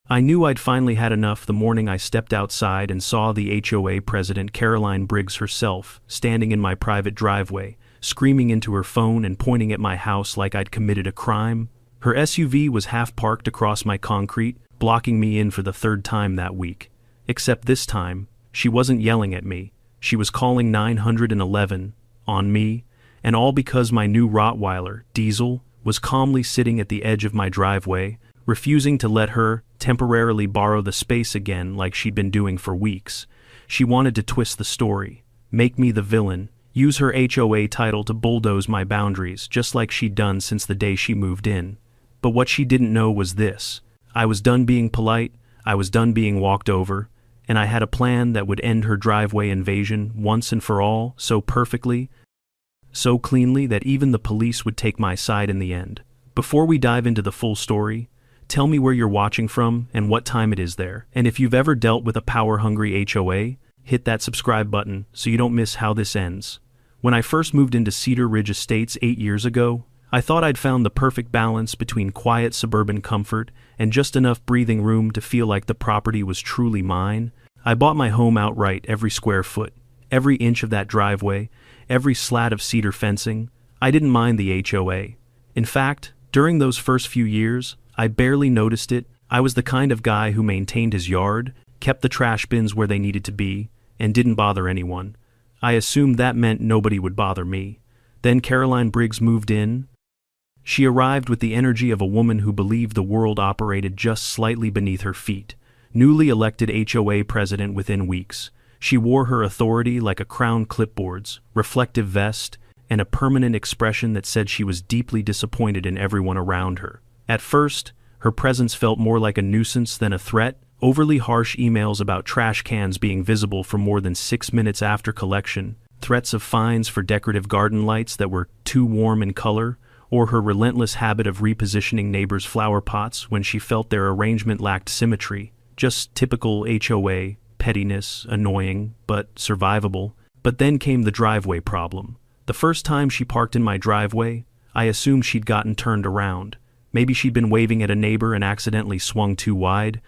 I knew I'd finally had enough the morning I stepped outside and saw the HOA president, Caroline Briggs herself, standing in my private driveway, screaming into her phone and pointing at my house like I'd committed a crime. Her SUV was half parked across my concrete, blocking me in for the third time that week. Except this time, she wasn't yelling at me. She was calling 911 on me, and all because my new Rottweiler, Diesel, was calmly sitting at the edge of my driveway, refusing to let her temporarily borrow the space again like she'd been doing for weeks. She wanted to twist the story, make me the villain, use her HOA title to bulldoze my boundaries just like she'd done since the day she moved in. But what she didn't know was this: I was done being polite, I was done being walked over, and I had a plan that would end her driveway invasion once and for all, so perfectly, so cleanly that even the police would take my side in the end. Before we dive into the full story, tell me where you're watching from and what time it is there. And if you've ever dealt with a power-hungry HOA, hit that subscribe button so you don't miss how this ends. When I first moved into Cedar Ridge Estates 8 years ago, I thought I'd found the perfect balance between quiet suburban comfort and just enough breathing room to feel like the property was truly mine. I bought my home outright, every square foot, every inch of that driveway, every slat of cedar fencing. I didn't mind the HOA. In fact, during those first few years, I barely noticed it. I was the kind of guy who maintained his yard, kept the trash bins where they needed to be, and didn't bother anyone. I assumed that meant nobody would bother me. Then Caroline Briggs moved in. She arrived with the energy of a woman who believed the world operated just slightly beneath her feet. Newly elected HOA president within weeks, she wore her authority like a crown, clipboards, reflective vest, and a permanent expression that said she was deeply disappointed in everyone around her. At first, her presence felt more like a nuisance than a threat. Overly harsh emails about trash cans being visible for more than 6 minutes after collection, threats of fines for decorative garden lights that were too warm in color, or her relentless habit of repositioning neighbors' flower pots when she felt their arrangement lacked symmetry. Just typical HOA, pettiness, annoying, but survivable. But then came the driveway problem. The first time she parked in my driveway, I assumed she'd gotten turned around. Maybe she'd been waving at a neighbor and accidentally swung too wide.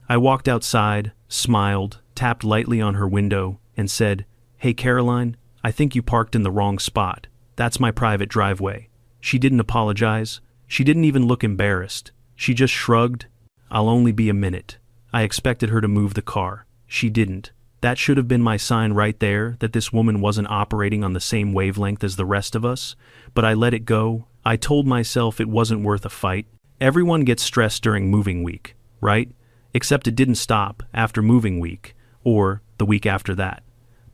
I walked outside, smiled, tapped lightly on her window, and said, "Hey Caroline, I think you parked in the wrong spot. That's my private driveway." She didn't apologize. She didn't even look embarrassed. She just shrugged. "I'll only be a minute." I expected her to move the car. She didn't. That should have been my sign right there that this woman wasn't operating on the same wavelength as the rest of us, but I let it go. I told myself it wasn't worth a fight. Everyone gets stressed during moving week, right? Except it didn't stop after moving week, or the week after that.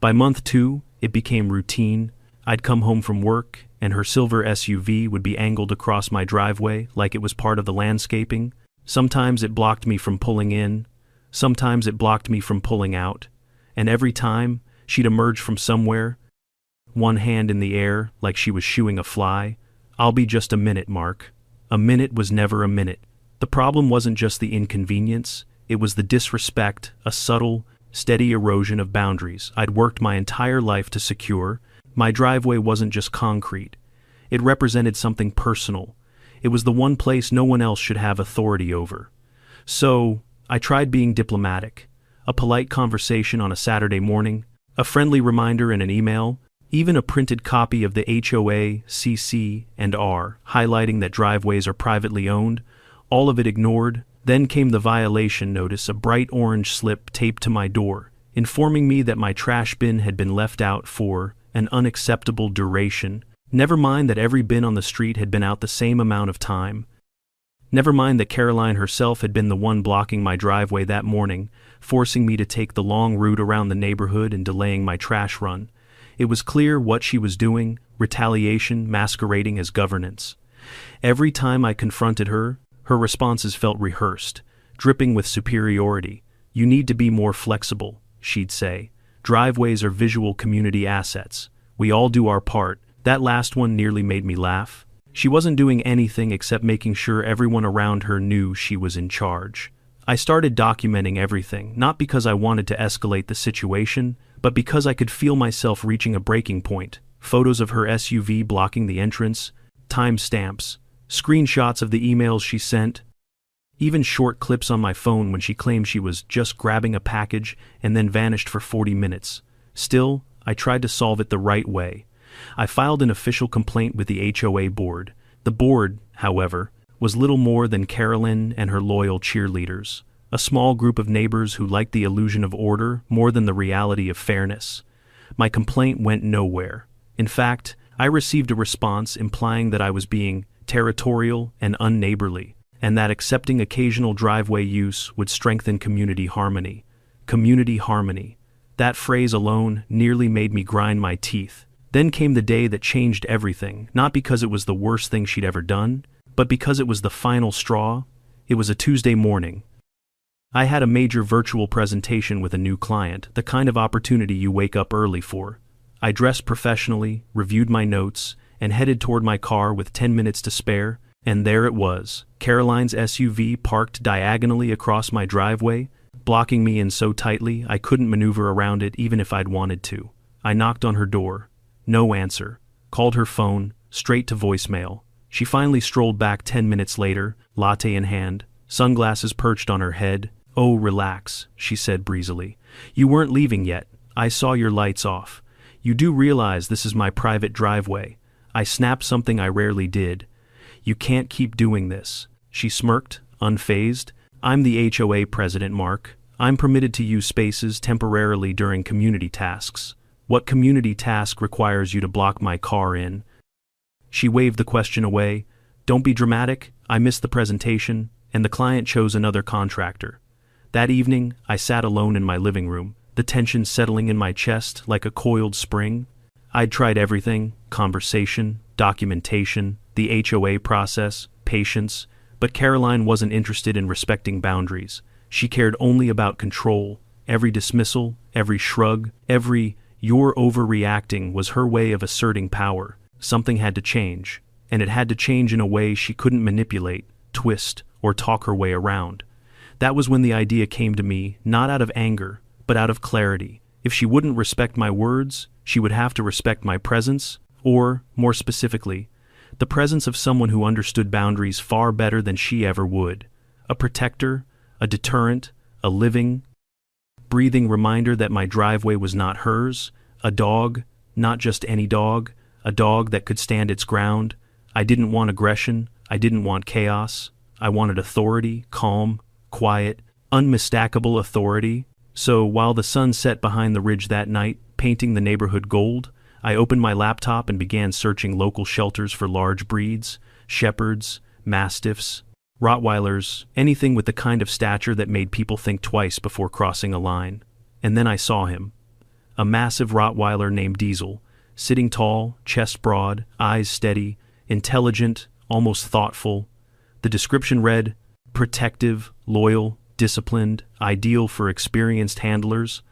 By month 2, it became routine. I'd come home from work, and her silver SUV would be angled across my driveway like it was part of the landscaping. Sometimes it blocked me from pulling in, sometimes it blocked me from pulling out, and every time, she'd emerge from somewhere, one hand in the air like she was shooing a fly. "I'll be just a minute, Mark." A minute was never a minute. The problem wasn't just the inconvenience, it was the disrespect, a subtle, steady erosion of boundaries I'd worked my entire life to secure. My driveway wasn't just concrete. It represented something personal. It was the one place no one else should have authority over. So, I tried being diplomatic. A polite conversation on a Saturday morning, a friendly reminder in an email, even a printed copy of the HOA, CC&R, highlighting that driveways are privately owned, all of it ignored. Then came the violation notice, a bright orange slip taped to my door, informing me that my trash bin had been left out for an unacceptable duration. Never mind that every bin on the street had been out the same amount of time. Never mind that Caroline herself had been the one blocking my driveway that morning, forcing me to take the long route around the neighborhood and delaying my trash run. It was clear what she was doing, retaliation masquerading as governance. Every time I confronted her, her responses felt rehearsed, dripping with superiority. "You need to be more flexible," she'd say. "Driveways are visual community assets. We all do our part." That last one nearly made me laugh. She wasn't doing anything except making sure everyone around her knew she was in charge. I started documenting everything, not because I wanted to escalate the situation, but because I could feel myself reaching a breaking point. Photos of her SUV blocking the entrance, timestamps, screenshots of the emails she sent. Even short clips on my phone when she claimed she was just grabbing a package and then vanished for 40 minutes. Still, I tried to solve it the right way. I filed an official complaint with the HOA board. The board, however, was little more than Carolyn and her loyal cheerleaders, a small group of neighbors who liked the illusion of order more than the reality of fairness. My complaint went nowhere. In fact, I received a response implying that I was being territorial and unneighborly, and that accepting occasional driveway use would strengthen community harmony. Community harmony. That phrase alone nearly made me grind my teeth. Then came the day that changed everything, not because it was the worst thing she'd ever done, but because it was the final straw. It was a Tuesday morning. I had a major virtual presentation with a new client, the kind of opportunity you wake up early for. I dressed professionally, reviewed my notes, and headed toward my car with 10 minutes to spare, and there it was, Caroline's SUV parked diagonally across my driveway, blocking me in so tightly I couldn't maneuver around it even if I'd wanted to. I knocked on her door. No answer. Called her phone, straight to voicemail. She finally strolled back 10 minutes later, latte in hand, sunglasses perched on her head. "Oh, relax," she said breezily. "You weren't leaving yet. I saw your lights off. You do realize this is my private driveway." I snapped something I rarely did. "You can't keep doing this." She smirked, unfazed. "I'm the HOA president, Mark. I'm permitted to use spaces temporarily during community tasks. What community task requires you to block my car in?" She waved the question away. "Don't be dramatic. I missed the presentation, and the client chose another contractor." That evening, I sat alone in my living room, the tension settling in my chest like a coiled spring. I'd tried everything: conversation, documentation, the HOA process, patience, but Caroline wasn't interested in respecting boundaries. She cared only about control. Every dismissal, every shrug, every "you're overreacting" was her way of asserting power. Something had to change, and it had to change in a way she couldn't manipulate, twist, or talk her way around. That was when the idea came to me, not out of anger, but out of clarity. If she wouldn't respect my words, she would have to respect my presence, or, more specifically, the presence of someone who understood boundaries far better than she ever would. A protector, a deterrent, a living, breathing reminder that my driveway was not hers, a dog, not just any dog, a dog that could stand its ground. I didn't want aggression, I didn't want chaos. I wanted authority, calm, quiet, unmistakable authority. So while the sun set behind the ridge that night, painting the neighborhood gold, I opened my laptop and began searching local shelters for large breeds: shepherds, mastiffs, Rottweilers, anything with the kind of stature that made people think twice before crossing a line. And then I saw him. A massive Rottweiler named Diesel, sitting tall, chest broad, eyes steady, intelligent, almost thoughtful. The description read, "protective, loyal, disciplined, ideal for experienced handlers."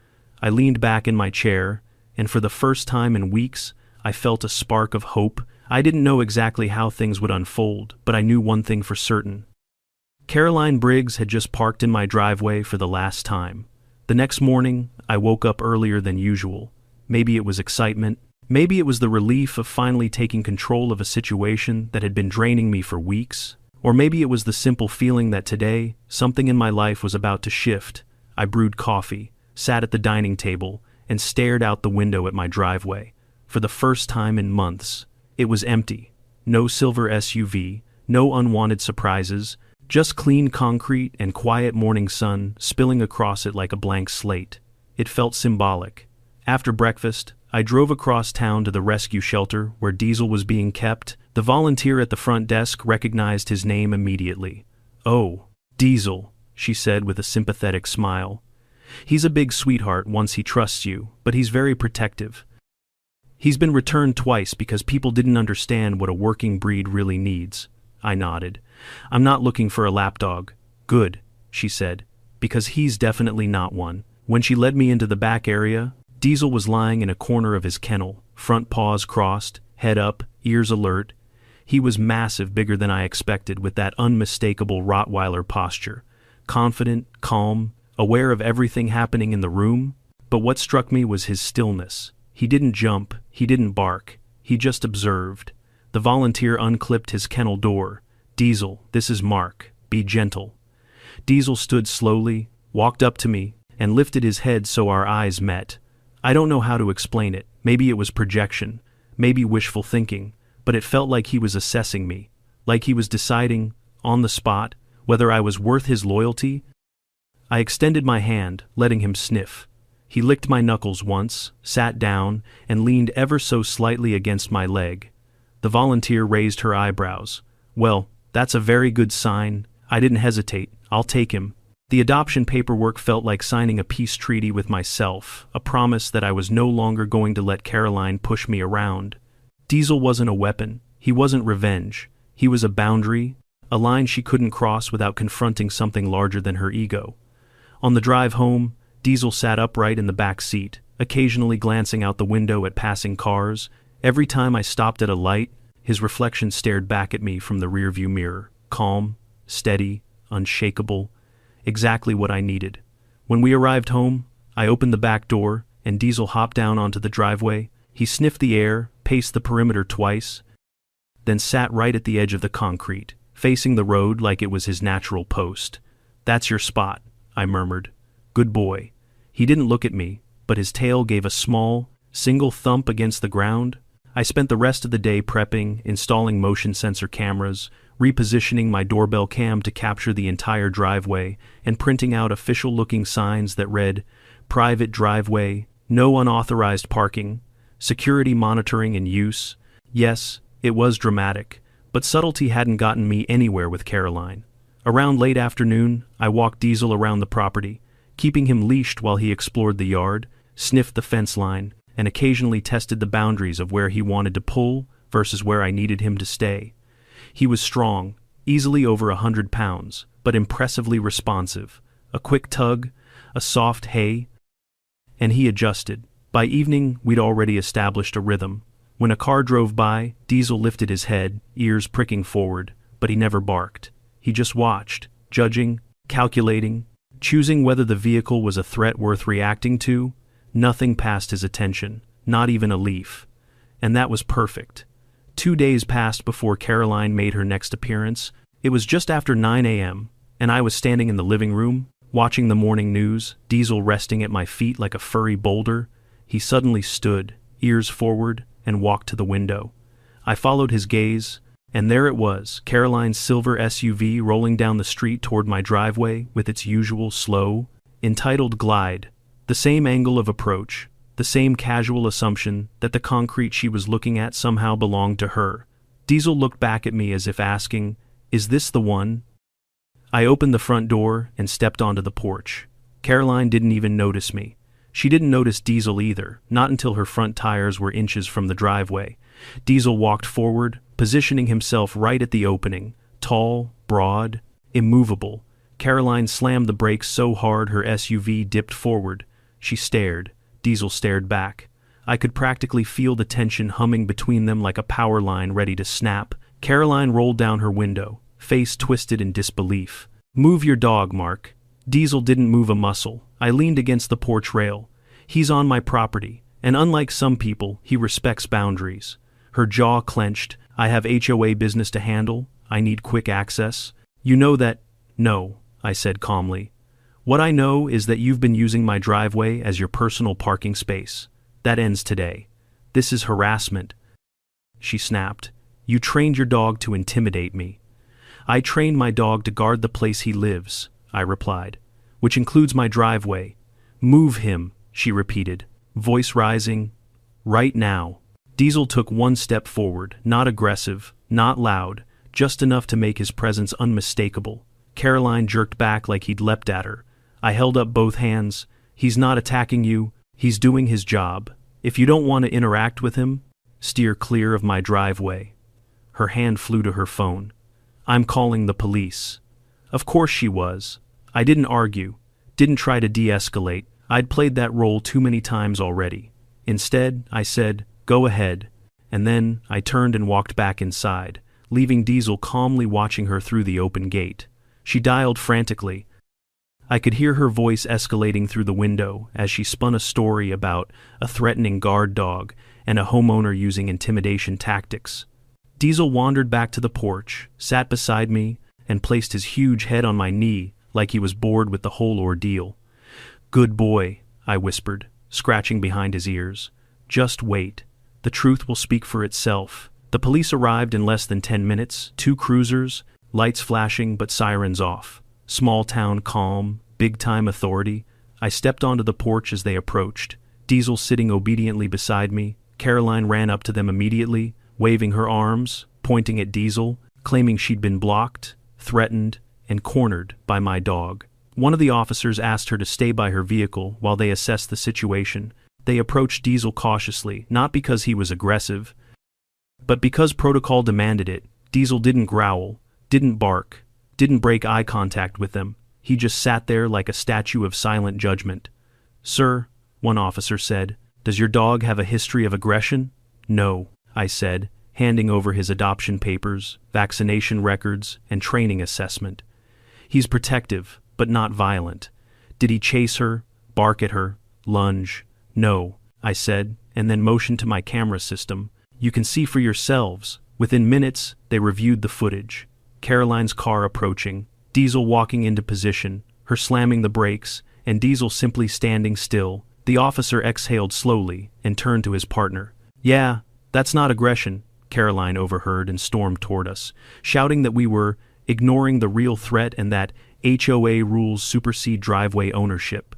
I leaned back in my chair, and for the first time in weeks, I felt a spark of hope. I didn't know exactly how things would unfold, but I knew one thing for certain. Caroline Briggs had just parked in my driveway for the last time. The next morning, I woke up earlier than usual. Maybe it was excitement. Maybe it was the relief of finally taking control of a situation that had been draining me for weeks. Or maybe it was the simple feeling that today, something in my life was about to shift. I brewed coffee, sat at the dining table, and stared out the window at my driveway. For the first time in months, it was empty. No silver SUV, no unwanted surprises, just clean concrete and quiet morning sun spilling across it like a blank slate. It felt symbolic. After breakfast, I drove across town to the rescue shelter where Diesel was being kept. The volunteer at the front desk recognized his name immediately. "Oh, Diesel," she said with a sympathetic smile. "He's a big sweetheart once he trusts you, but he's very protective. He's been returned twice because people didn't understand what a working breed really needs." I nodded. "I'm not looking for a lapdog." "Good," she said, "because he's definitely not one." When she led me into the back area, Diesel was lying in a corner of his kennel, front paws crossed, head up, ears alert. He was massive, bigger than I expected, with that unmistakable Rottweiler posture. Confident, calm, aware of everything happening in the room. But what struck me was his stillness. He didn't jump, he didn't bark, he just observed. The volunteer unclipped his kennel door. "Diesel, this is Mark. Be gentle." Diesel stood slowly, walked up to me, and lifted his head so our eyes met. I don't know how to explain it. Maybe it was projection, maybe wishful thinking, but it felt like he was assessing me, like he was deciding, on the spot, whether I was worth his loyalty. I extended my hand, letting him sniff. He licked my knuckles once, sat down, and leaned ever so slightly against my leg. The volunteer raised her eyebrows. Well, that's a very good sign. I didn't hesitate. I'll take him. The adoption paperwork felt like signing a peace treaty with myself, a promise that I was no longer going to let Caroline push me around. Diesel wasn't a weapon. He wasn't revenge. He was a boundary, a line she couldn't cross without confronting something larger than her ego. On the drive home, Diesel sat upright in the back seat, occasionally glancing out the window at passing cars. Every time I stopped at a light, his reflection stared back at me from the rearview mirror, calm, steady, unshakable, exactly what I needed. When we arrived home, I opened the back door, and Diesel hopped down onto the driveway. He sniffed the air, paced the perimeter twice, then sat right at the edge of the concrete, facing the road like it was his natural post. "That's your spot," I murmured. "Good boy." He didn't look at me, but his tail gave a small, single thump against the ground. I spent the rest of the day prepping, installing motion sensor cameras, repositioning my doorbell cam to capture the entire driveway, and printing out official-looking signs that read, "Private driveway, no unauthorized parking, security monitoring in use." Yes, it was dramatic, but subtlety hadn't gotten me anywhere with Caroline. Around late afternoon, I walked Diesel around the property, keeping him leashed while he explored the yard, sniffed the fence line, and occasionally tested the boundaries of where he wanted to pull versus where I needed him to stay. He was strong, easily over 100 pounds, but impressively responsive. A quick tug, a soft hey, and he adjusted. By evening, we'd already established a rhythm. When a car drove by, Diesel lifted his head, ears pricking forward, but he never barked. He just watched, judging, calculating, choosing whether the vehicle was a threat worth reacting to. Nothing passed his attention, not even a leaf. And that was perfect. 2 days passed before Caroline made her next appearance. It was just after 9 a.m., and I was standing in the living room, watching the morning news, Diesel resting at my feet like a furry boulder. He suddenly stood, ears forward, and walked to the window. I followed his gaze, and there it was, Caroline's silver SUV rolling down the street toward my driveway with its usual slow, entitled glide. The same angle of approach, the same casual assumption that the concrete she was looking at somehow belonged to her. Diesel looked back at me as if asking, "Is this the one?" I opened the front door and stepped onto the porch. Caroline didn't even notice me. She didn't notice Diesel either, not until her front tires were inches from the driveway. Diesel walked forward, positioning himself right at the opening, tall, broad, immovable. Caroline slammed the brakes so hard her SUV dipped forward. She stared. Diesel stared back. I could practically feel the tension humming between them like a power line ready to snap. Caroline rolled down her window, face twisted in disbelief. "Move your dog, Mark." Diesel didn't move a muscle. I leaned against the porch rail. "He's on my property, and unlike some people, he respects boundaries." Her jaw clenched. "I have HOA business to handle. I need quick access." "You know that?" "No," I said calmly. "What I know is that you've been using my driveway as your personal parking space. That ends today. This is harassment." She snapped. "You trained your dog to intimidate me." "I trained my dog to guard the place he lives," I replied, "which includes my driveway." "Move him," she repeated, voice rising. "Right now." Diesel took one step forward, not aggressive, not loud, just enough to make his presence unmistakable. Caroline jerked back like he'd leapt at her. I held up both hands. "He's not attacking you. He's doing his job. If you don't want to interact with him, steer clear of my driveway." Her hand flew to her phone. "I'm calling the police." Of course she was. I didn't argue, didn't try to de-escalate. I'd played that role too many times already. Instead, I said, "Go ahead," and then I turned and walked back inside, leaving Diesel calmly watching her through the open gate. She dialed frantically. I could hear her voice escalating through the window as she spun a story about a threatening guard dog and a homeowner using intimidation tactics. Diesel wandered back to the porch, sat beside me, and placed his huge head on my knee, like he was bored with the whole ordeal. "Good boy," I whispered, scratching behind his ears. "Just wait. The truth will speak for itself." The police arrived in less than 10 minutes, 2 cruisers, lights flashing but sirens off. Small town calm, big-time authority. I stepped onto the porch as they approached, Diesel sitting obediently beside me. Caroline ran up to them immediately, waving her arms, pointing at Diesel, claiming she'd been blocked, threatened, and cornered by my dog. One of the officers asked her to stay by her vehicle while they assessed the situation. They approached Diesel cautiously, not because he was aggressive, but because protocol demanded it. Diesel didn't growl, didn't bark, didn't break eye contact with them. He just sat there like a statue of silent judgment. "Sir," one officer said, "does your dog have a history of aggression?" "No," I said, handing over his adoption papers, vaccination records, and training assessment. "He's protective, but not violent." "Did he chase her, bark at her, lunge?" "No," I said, and then motioned to my camera system. "You can see for yourselves." Within minutes, they reviewed the footage. Caroline's car approaching, Diesel walking into position, her slamming the brakes, and Diesel simply standing still. The officer exhaled slowly and turned to his partner. "Yeah, that's not aggression," Caroline overheard and stormed toward us, shouting that we were ignoring the real threat and that HOA rules supersede driveway ownership.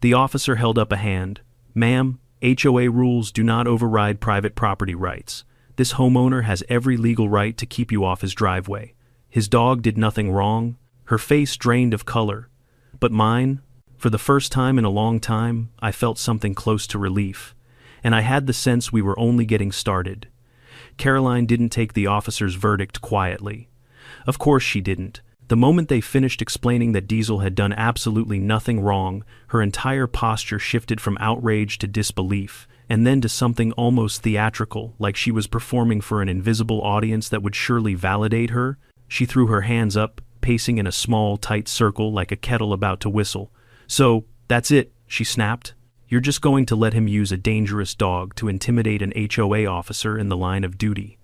The officer held up a hand. "Ma'am, HOA rules do not override private property rights. This homeowner has every legal right to keep you off his driveway. His dog did nothing wrong." Her face drained of color. But mine, for the first time in a long time, I felt something close to relief. And I had the sense we were only getting started. Caroline didn't take the officer's verdict quietly. Of course she didn't. The moment they finished explaining that Diesel had done absolutely nothing wrong, her entire posture shifted from outrage to disbelief, and then to something almost theatrical, like she was performing for an invisible audience that would surely validate her. She threw her hands up, pacing in a small, tight circle like a kettle about to whistle. "So, that's it," she snapped. "You're just going to let him use a dangerous dog to intimidate an HOA officer in the line of duty."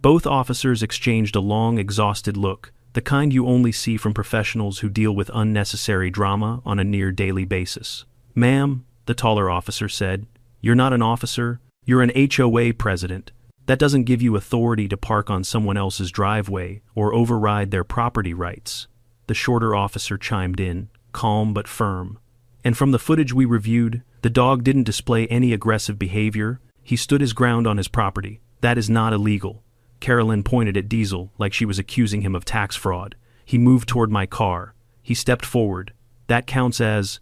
Both officers exchanged a long, exhausted look, the kind you only see from professionals who deal with unnecessary drama on a near-daily basis. "Ma'am," the taller officer said, "you're not an officer, you're an HOA president. That doesn't give you authority to park on someone else's driveway or override their property rights." The shorter officer chimed in, calm but firm. "And from the footage we reviewed, the dog didn't display any aggressive behavior. He stood his ground on his property. That is not illegal." Carolyn pointed at Diesel like she was accusing him of tax fraud. "He moved toward my car. He stepped forward. That counts as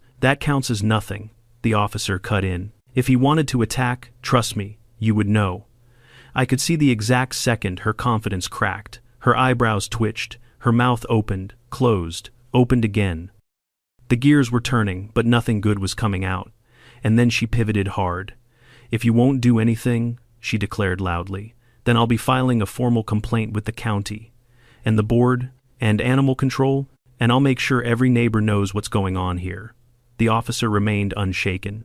nothing," the officer cut in. "If he wanted to attack, trust me, you would know." I could see the exact second her confidence cracked. Her eyebrows twitched, her mouth opened, closed, opened again. The gears were turning, but nothing good was coming out. And then she pivoted hard. "If you won't do anything," she declared loudly, "then I'll be filing a formal complaint with the county, and the board, and animal control, and I'll make sure every neighbor knows what's going on here." The officer remained unshaken.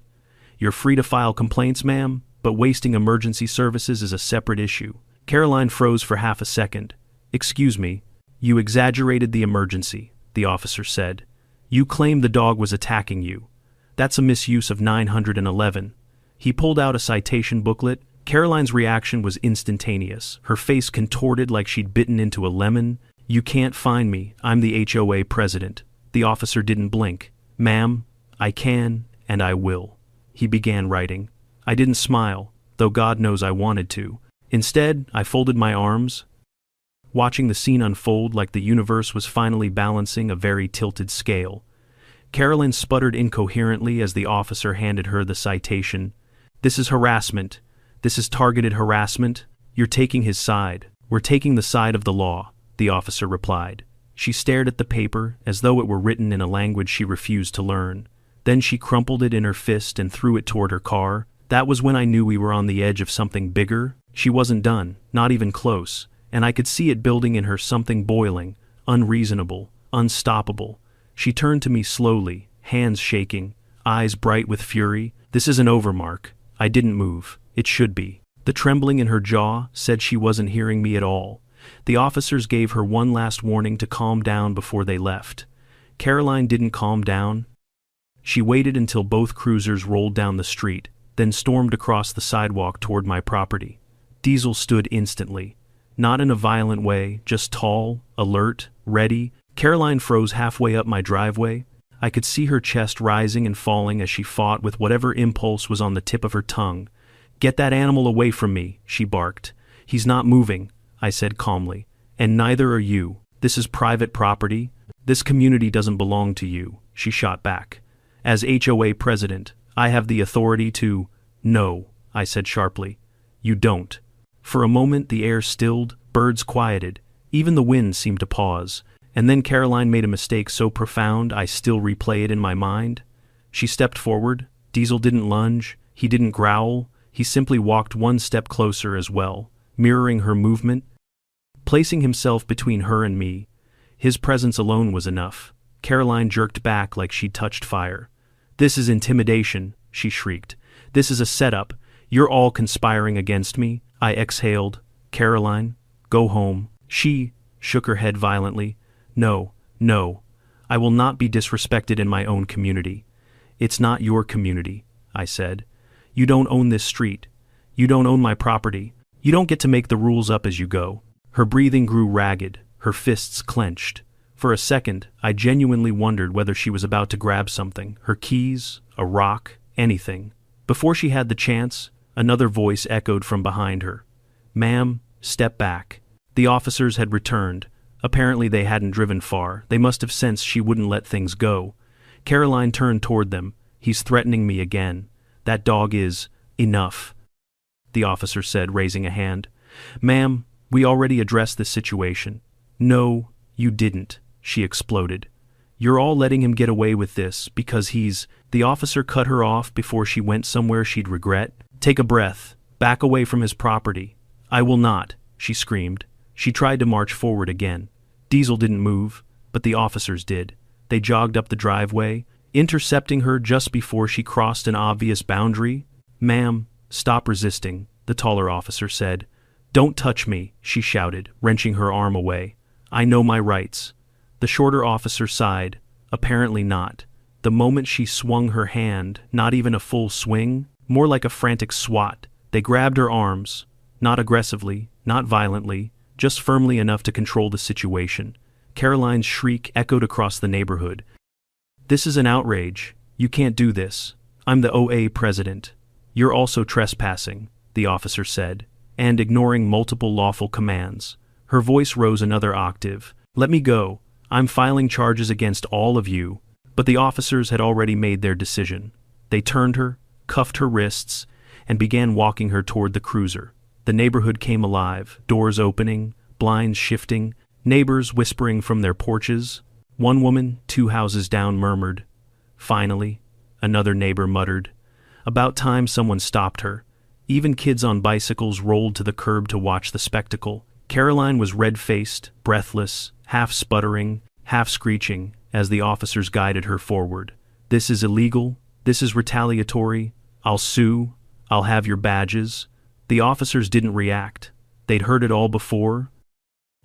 "You're free to file complaints, ma'am, but wasting emergency services is a separate issue." Caroline froze for half a second. "Excuse me, you exaggerated the emergency," the officer said. "You claimed the dog was attacking you. That's a misuse of 911. He pulled out a citation booklet. Caroline's reaction was instantaneous. Her face contorted like she'd bitten into a lemon. "You can't find me. I'm the HOA president." The officer didn't blink. "Ma'am, I can, and I will." He began writing. I didn't smile, though God knows I wanted to. Instead, I folded my arms, watching the scene unfold like the universe was finally balancing a very tilted scale. Carolyn sputtered incoherently as the officer handed her the citation. "This is harassment. This is targeted harassment. You're taking his side." "We're taking the side of the law," the officer replied. She stared at the paper as though it were written in a language she refused to learn. Then she crumpled it in her fist and threw it toward her car. That was when I knew we were on the edge of something bigger. She wasn't done, not even close, and I could see it building in her, something boiling, unreasonable, unstoppable. She turned to me slowly, hands shaking, eyes bright with fury. "This isn't over, Mark." I didn't move. It should be. The trembling in her jaw said she wasn't hearing me at all. The officers gave her one last warning to calm down before they left. Caroline didn't calm down. She waited until both cruisers rolled down the street, then stormed across the sidewalk toward my property. Diesel stood instantly. Not in a violent way, just tall, alert, ready. Caroline froze halfway up my driveway. I could see her chest rising and falling as she fought with whatever impulse was on the tip of her tongue. "Get that animal away from me," she barked. "He's not moving," I said calmly. "And neither are you. This is private property. This community doesn't belong to you," she shot back. "As HOA president, I have the authority to—" "No," I said sharply. "You don't." For a moment the air stilled, birds quieted, even the wind seemed to pause, and then Caroline made a mistake so profound I still replay it in my mind. She stepped forward. Diesel didn't lunge, he didn't growl, he simply walked one step closer as well, mirroring her movement, placing himself between her and me. His presence alone was enough. Caroline jerked back like she'd touched fire. "This is intimidation," she shrieked. "This is a setup. You're all conspiring against me." I exhaled. "Caroline, go home." She shook her head violently. "No, no. I will not be disrespected in my own community." "It's not your community," I said. "You don't own this street. You don't own my property. You don't get to make the rules up as you go." Her breathing grew ragged, her fists clenched. For a second, I genuinely wondered whether she was about to grab something, her keys, a rock, anything. Before she had the chance, another voice echoed from behind her. "Ma'am, step back." The officers had returned. Apparently they hadn't driven far. They must have sensed she wouldn't let things go. Caroline turned toward them. "He's threatening me again. That dog is enough," the officer said, raising a hand. "Ma'am, we already addressed this situation." "No, you didn't," she exploded. "You're all letting him get away with this because he's—" The officer cut her off before she went somewhere she'd regret. "Take a breath. Back away from his property." "I will not," she screamed. She tried to march forward again. Diesel didn't move, but the officers did. They jogged up the driveway, intercepting her just before she crossed an obvious boundary. "Ma'am, stop resisting," the taller officer said. "Don't touch me," she shouted, wrenching her arm away. "I know my rights." The shorter officer sighed. Apparently not. The moment she swung her hand, not even a full swing, more like a frantic swat, they grabbed her arms, not aggressively, not violently, just firmly enough to control the situation. Caroline's shriek echoed across the neighborhood. "This is an outrage. You can't do this. I'm the OA president." "You're also trespassing," the officer said, and ignoring multiple lawful commands. Her voice rose another octave. "Let me go. I'm filing charges against all of you." But the officers had already made their decision. They turned her, cuffed her wrists, and began walking her toward the cruiser. The neighborhood came alive, doors opening, blinds shifting, neighbors whispering from their porches. One woman, 2 houses down, murmured, "Finally," another neighbor muttered. About time someone stopped her. Even kids on bicycles rolled to the curb to watch the spectacle. Caroline was red-faced, breathless, half sputtering, half screeching, as the officers guided her forward. "This is illegal. This is retaliatory. I'll sue. I'll have your badges." The officers didn't react. They'd heard it all before.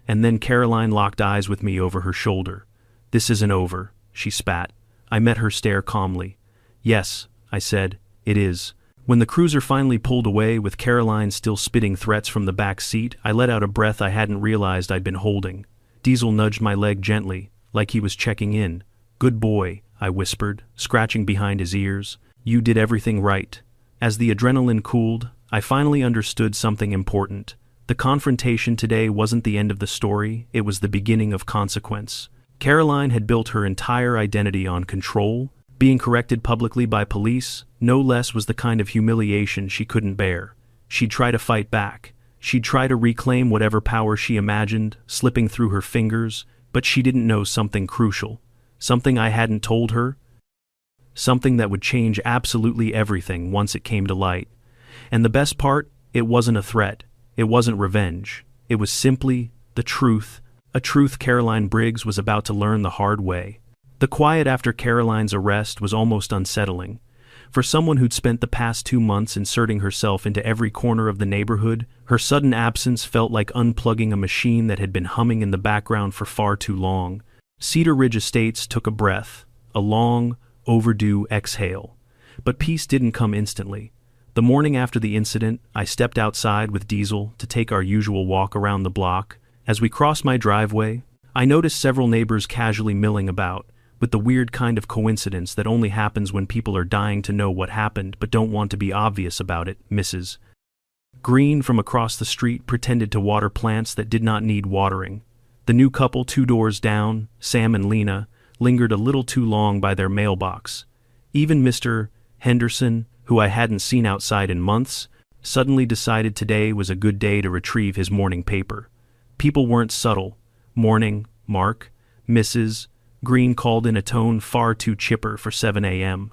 And then Caroline locked eyes with me over her shoulder. "This isn't over," she spat. I met her stare calmly. "Yes," I said, "it is." When the cruiser finally pulled away with Caroline still spitting threats from the back seat, I let out a breath I hadn't realized I'd been holding. Diesel nudged my leg gently, like he was checking in. "Good boy," I whispered, scratching behind his ears. "You did everything right." As the adrenaline cooled, I finally understood something important. The confrontation today wasn't the end of the story, it was the beginning of consequence. Caroline had built her entire identity on control. Being corrected publicly by police, no less, was the kind of humiliation she couldn't bear. She'd try to fight back. She'd try to reclaim whatever power she imagined, slipping through her fingers, but she didn't know something crucial. Something I hadn't told her. Something that would change absolutely everything once it came to light. And the best part, it wasn't a threat. It wasn't revenge. It was simply the truth. A truth Caroline Briggs was about to learn the hard way. The quiet after Caroline's arrest was almost unsettling. For someone who'd spent the past 2 months inserting herself into every corner of the neighborhood, her sudden absence felt like unplugging a machine that had been humming in the background for far too long. Cedar Ridge Estates took a breath, a long, overdue exhale. But peace didn't come instantly. The morning after the incident, I stepped outside with Diesel to take our usual walk around the block. As we crossed my driveway, I noticed several neighbors casually milling about, with the weird kind of coincidence that only happens when people are dying to know what happened but don't want to be obvious about it. Mrs. Green from across the street pretended to water plants that did not need watering. The new couple 2 doors down, Sam and Lena, lingered a little too long by their mailbox. Even Mr. Henderson, who I hadn't seen outside in months, suddenly decided today was a good day to retrieve his morning paper. People weren't subtle. Morning, Mark. Mrs. Green called in a tone far too chipper for 7 a.m.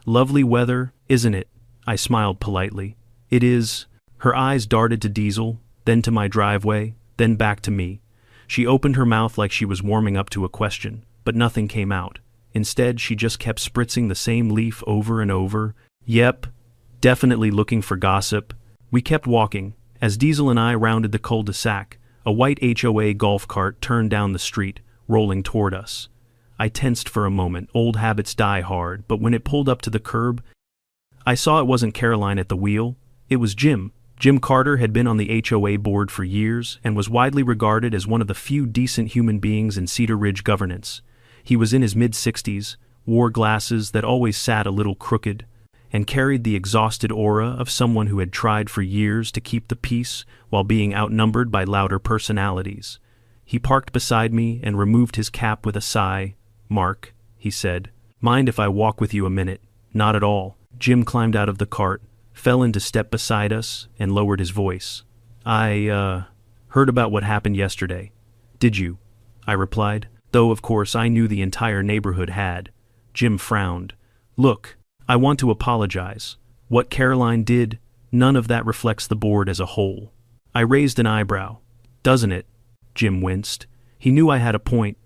Lovely weather, isn't it? I smiled politely. It is. Her eyes darted to Diesel, then to my driveway, then back to me. She opened her mouth like she was warming up to a question, but nothing came out. Instead, she just kept spritzing the same leaf over and over. Yep, definitely looking for gossip. We kept walking. As Diesel and I rounded the cul-de-sac, a white HOA golf cart turned down the street, rolling toward us. I tensed for a moment. Old habits die hard, but when it pulled up to the curb, I saw it wasn't Caroline at the wheel. It was Jim. Jim Carter had been on the HOA board for years and was widely regarded as one of the few decent human beings in Cedar Ridge governance. He was in his mid-60s, wore glasses that always sat a little crooked, and carried the exhausted aura of someone who had tried for years to keep the peace while being outnumbered by louder personalities. He parked beside me and removed his cap with a sigh. "Mark," he said, "mind if I walk with you a minute?" "Not at all." Jim climbed out of the cart, fell into step beside us, and lowered his voice. I heard about what happened yesterday." "Did you?" I replied, though of course I knew the entire neighborhood had. Jim frowned. "Look, I want to apologize. What Caroline did, none of that reflects the board as a whole." I raised an eyebrow. "Doesn't it?" Jim winced. He knew I had a point.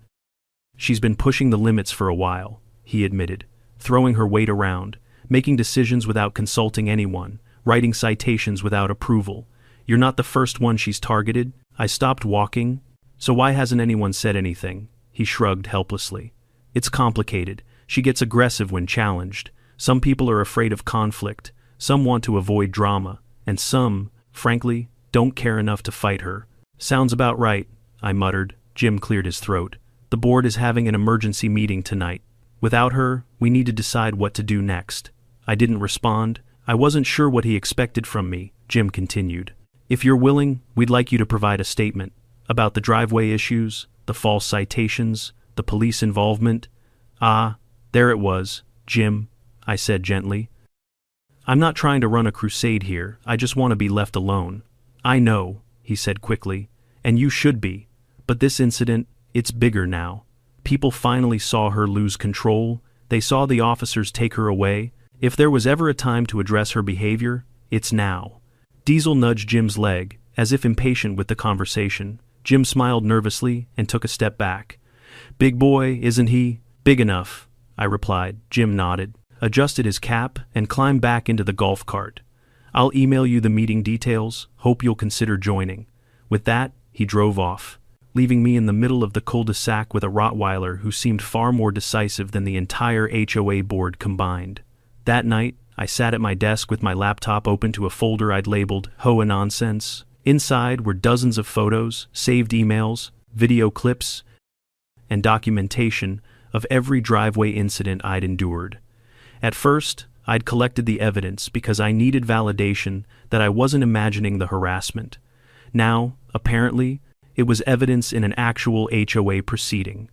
"She's been pushing the limits for a while," he admitted, throwing her weight around, making decisions without consulting anyone, writing citations without approval. "You're not the first one she's targeted." I stopped walking. "So why hasn't anyone said anything?" He shrugged helplessly. "It's complicated. She gets aggressive when challenged. Some people are afraid of conflict, some want to avoid drama, and some, frankly, don't care enough to fight her." "Sounds about right," I muttered. Jim cleared his throat. "The board is having an emergency meeting tonight. Without her, we need to decide what to do next." I didn't respond. I wasn't sure what he expected from me. Jim continued. "If you're willing, we'd like you to provide a statement about the driveway issues, the false citations, the police involvement." "Ah, there it was, Jim," I said gently. "I'm not trying to run a crusade here. I just want to be left alone." "I know," he said quickly, "and you should be. But this incident, it's bigger now. People finally saw her lose control. They saw the officers take her away. If there was ever a time to address her behavior, it's now." Diesel nudged Jim's leg, as if impatient with the conversation. Jim smiled nervously and took a step back. "Big boy, isn't he?" "Big enough," I replied. Jim nodded, adjusted his cap, and climbed back into the golf cart. "I'll email you the meeting details. Hope you'll consider joining." With that, he drove off, leaving me in the middle of the cul-de-sac with a Rottweiler who seemed far more decisive than the entire HOA board combined. That night, I sat at my desk with my laptop open to a folder I'd labeled HOA Nonsense. Inside were dozens of photos, saved emails, video clips, and documentation of every driveway incident I'd endured. At first, I'd collected the evidence because I needed validation that I wasn't imagining the harassment. Now, apparently, it was evidence in an actual HOA proceeding.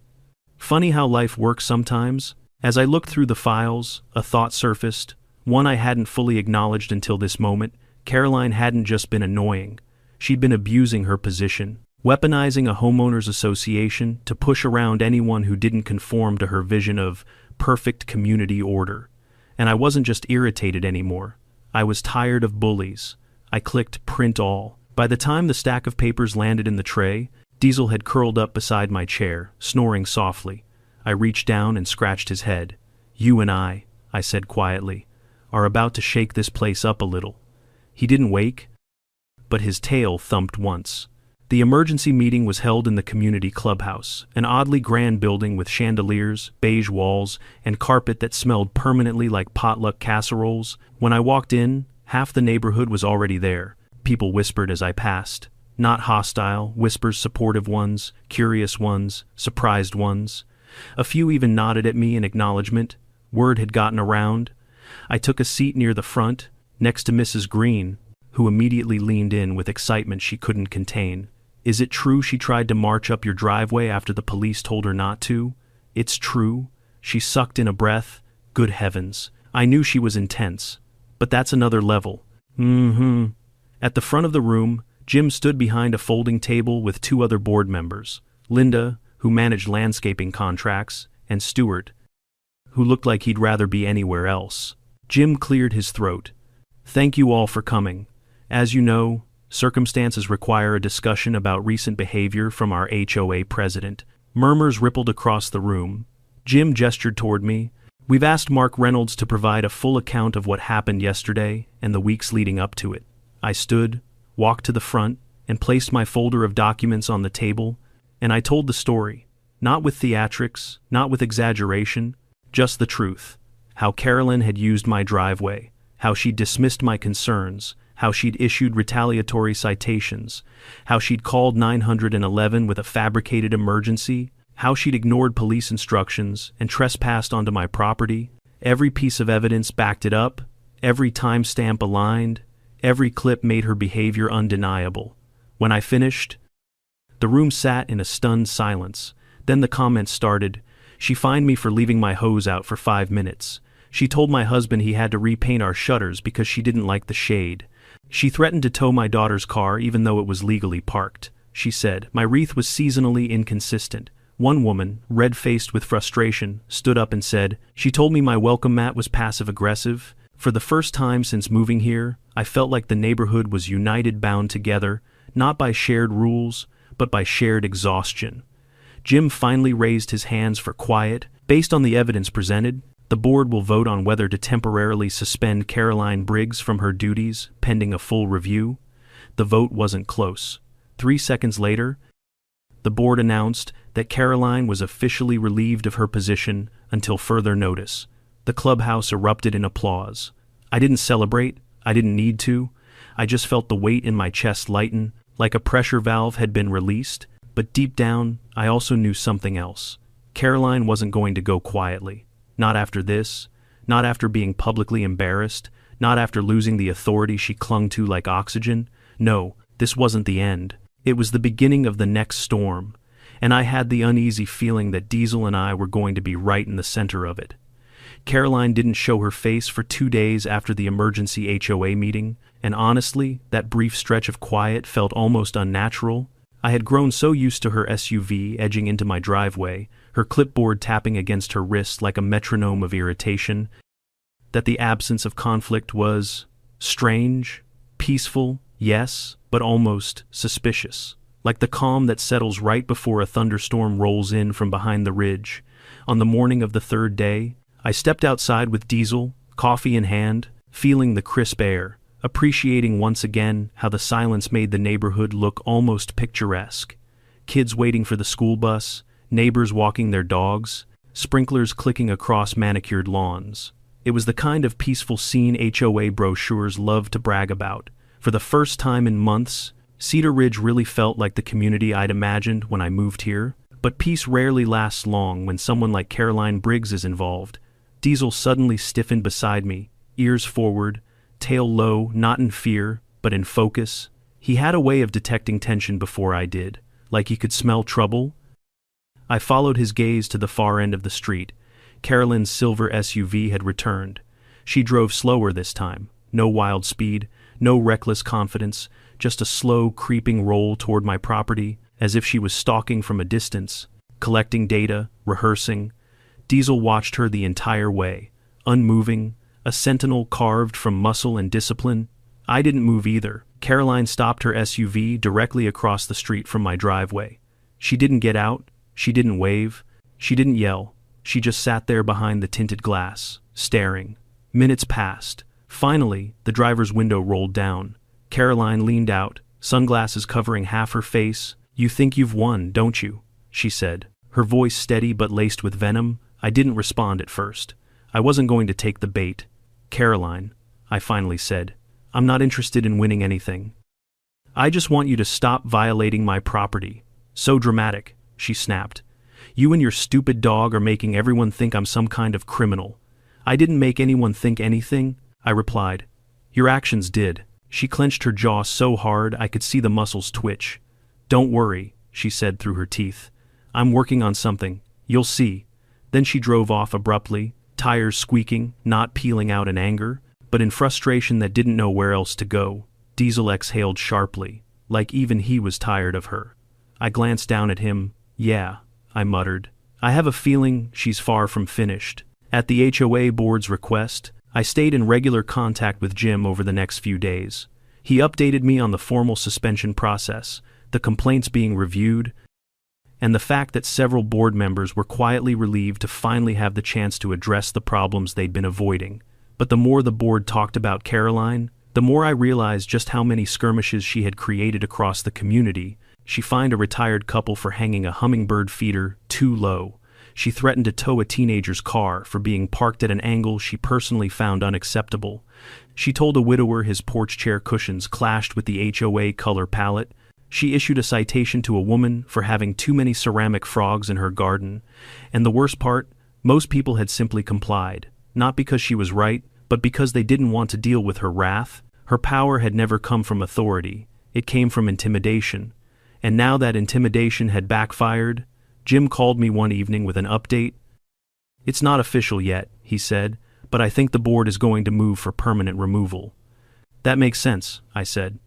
Funny how life works sometimes. As I looked through the files, a thought surfaced, one I hadn't fully acknowledged until this moment. Caroline hadn't just been annoying. She'd been abusing her position, weaponizing a homeowners association to push around anyone who didn't conform to her vision of perfect community order. And I wasn't just irritated anymore. I was tired of bullies. I clicked print all. By the time the stack of papers landed in the tray, Diesel had curled up beside my chair, snoring softly. I reached down and scratched his head. "You and I said quietly, "are about to shake this place up a little." He didn't wake, but his tail thumped once. The emergency meeting was held in the community clubhouse, an oddly grand building with chandeliers, beige walls, and carpet that smelled permanently like potluck casseroles. When I walked in, half the neighborhood was already there. People whispered as I passed. Not hostile, whispers, supportive ones, curious ones, surprised ones. A few even nodded at me in acknowledgement. Word had gotten around. I took a seat near the front, next to Mrs. Green, who immediately leaned in with excitement she couldn't contain. Is it true she tried to march up your driveway after the police told her not to? It's true. She sucked in a breath. Good heavens. I knew she was intense. But that's another level. At the front of the room, Jim stood behind a folding table with two other board members, Linda, who managed landscaping contracts, and Stuart, who looked like he'd rather be anywhere else. Jim cleared his throat. Thank you all for coming. As you know, circumstances require a discussion about recent behavior from our HOA president. Murmurs rippled across the room. Jim gestured toward me. We've asked Mark Reynolds to provide a full account of what happened yesterday and the weeks leading up to it. I stood, walked to the front, and placed my folder of documents on the table, and I told the story, not with theatrics, not with exaggeration, just the truth. How Carolyn had used my driveway, how she'd dismissed my concerns, how she'd issued retaliatory citations, how she'd called 911 with a fabricated emergency, how she'd ignored police instructions and trespassed onto my property. Every piece of evidence backed it up, every timestamp aligned, every clip made her behavior undeniable. When I finished, the room sat in a stunned silence. Then the comments started. She fined me for leaving my hose out for 5 minutes. She told my husband he had to repaint our shutters because she didn't like the shade. She threatened to tow my daughter's car even though it was legally parked. She said my wreath was seasonally inconsistent. One woman, red-faced with frustration, stood up and said, she told me my welcome mat was passive-aggressive. For the first time since moving here, I felt like the neighborhood was united, bound together, not by shared rules, but by shared exhaustion. Jim finally raised his hands for quiet. Based on the evidence presented, the board will vote on whether to temporarily suspend Caroline Briggs from her duties, pending a full review. The vote wasn't close. 3 seconds later, the board announced that Caroline was officially relieved of her position until further notice. The clubhouse erupted in applause. I didn't celebrate. I didn't need to. I just felt the weight in my chest lighten, like a pressure valve had been released. But deep down, I also knew something else. Caroline wasn't going to go quietly. Not after this. Not after being publicly embarrassed. Not after losing the authority she clung to like oxygen. No, this wasn't the end. It was the beginning of the next storm. And I had the uneasy feeling that Diesel and I were going to be right in the center of it. Caroline didn't show her face for 2 days after the emergency HOA meeting, and honestly, that brief stretch of quiet felt almost unnatural. I had grown so used to her SUV edging into my driveway, her clipboard tapping against her wrist like a metronome of irritation, that the absence of conflict was strange, peaceful, yes, but almost suspicious. Like the calm that settles right before a thunderstorm rolls in from behind the ridge. On the morning of the 3rd day, I stepped outside with Diesel, coffee in hand, feeling the crisp air, appreciating once again how the silence made the neighborhood look almost picturesque. Kids waiting for the school bus, neighbors walking their dogs, sprinklers clicking across manicured lawns. It was the kind of peaceful scene HOA brochures loved to brag about. For the first time in months, Cedar Ridge really felt like the community I'd imagined when I moved here. But peace rarely lasts long when someone like Caroline Briggs is involved. Diesel suddenly stiffened beside me, ears forward, tail low, not in fear, but in focus. He had a way of detecting tension before I did, like he could smell trouble. I followed his gaze to the far end of the street. Carolyn's silver SUV had returned. She drove slower this time. No wild speed, no reckless confidence, just a slow, creeping roll toward my property, as if she was stalking from a distance, collecting data, rehearsing. Diesel watched her the entire way, unmoving, a sentinel carved from muscle and discipline. I didn't move either. Caroline stopped her SUV directly across the street from my driveway. She didn't get out, she didn't wave, she didn't yell. She just sat there behind the tinted glass, staring. Minutes passed. Finally, the driver's window rolled down. Caroline leaned out, sunglasses covering half her face. "You think you've won, don't you?" she said, her voice steady but laced with venom. I didn't respond at first. I wasn't going to take the bait. "Caroline," I finally said, "I'm not interested in winning anything. I just want you to stop violating my property." "So dramatic," she snapped. "You and your stupid dog are making everyone think I'm some kind of criminal." "I didn't make anyone think anything," I replied. "Your actions did." She clenched her jaw so hard I could see the muscles twitch. "Don't worry," she said through her teeth. "I'm working on something. You'll see." Then she drove off abruptly, tires squeaking, not peeling out in anger, but in frustration that didn't know where else to go. Diesel exhaled sharply, like even he was tired of her. I glanced down at him. "Yeah," I muttered. "I have a feeling she's far from finished." At the HOA board's request, I stayed in regular contact with Jim over the next few days. He updated me on the formal suspension process, the complaints being reviewed, and the fact that several board members were quietly relieved to finally have the chance to address the problems they'd been avoiding. But the more the board talked about Caroline, the more I realized just how many skirmishes she had created across the community. She fined a retired couple for hanging a hummingbird feeder too low. She threatened to tow a teenager's car for being parked at an angle she personally found unacceptable. She told a widower his porch chair cushions clashed with the HOA color palette. She issued a citation to a woman for having too many ceramic frogs in her garden. And the worst part, most people had simply complied, not because she was right, but because they didn't want to deal with her wrath. Her power had never come from authority. It came from intimidation. And now that intimidation had backfired, Jim called me one evening with an update. "It's not official yet," he said, "but I think the board is going to move for permanent removal." "That makes sense," I said.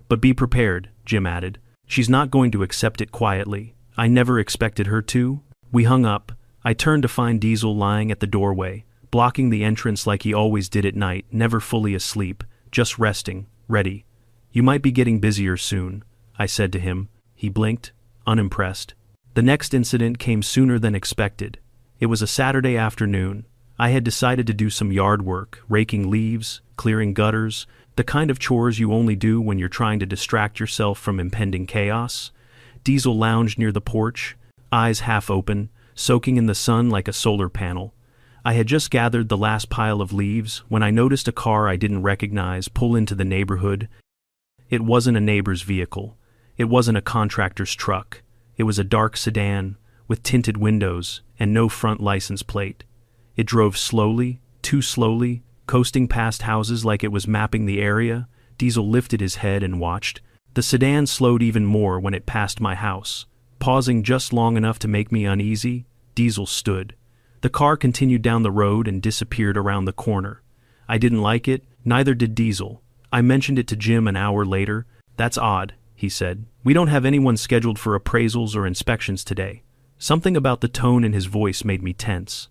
"But be prepared," Jim added. "She's not going to accept it quietly. I never expected her to." We hung up. I turned to find Diesel lying at the doorway, blocking the entrance like he always did at night, never fully asleep, just resting, ready. "You might be getting busier soon," I said to him. He blinked, unimpressed. The next incident came sooner than expected. It was a Saturday afternoon. I had decided to do some yard work, raking leaves, clearing gutters, the kind of chores you only do when you're trying to distract yourself from impending chaos. Diesel lounged near the porch, eyes half open, soaking in the sun like a solar panel. I had just gathered the last pile of leaves when I noticed a car I didn't recognize pull into the neighborhood. It wasn't a neighbor's vehicle. It wasn't a contractor's truck. It was a dark sedan, with tinted windows and no front license plate. It drove slowly, too slowly, coasting past houses like it was mapping the area. Diesel lifted his head and watched. The sedan slowed even more when it passed my house. Pausing just long enough to make me uneasy, Diesel stood. The car continued down the road and disappeared around the corner. I didn't like it, neither did Diesel. I mentioned it to Jim an hour later. "That's odd," he said. "We don't have anyone scheduled for appraisals or inspections today." Something about the tone in his voice made me tense.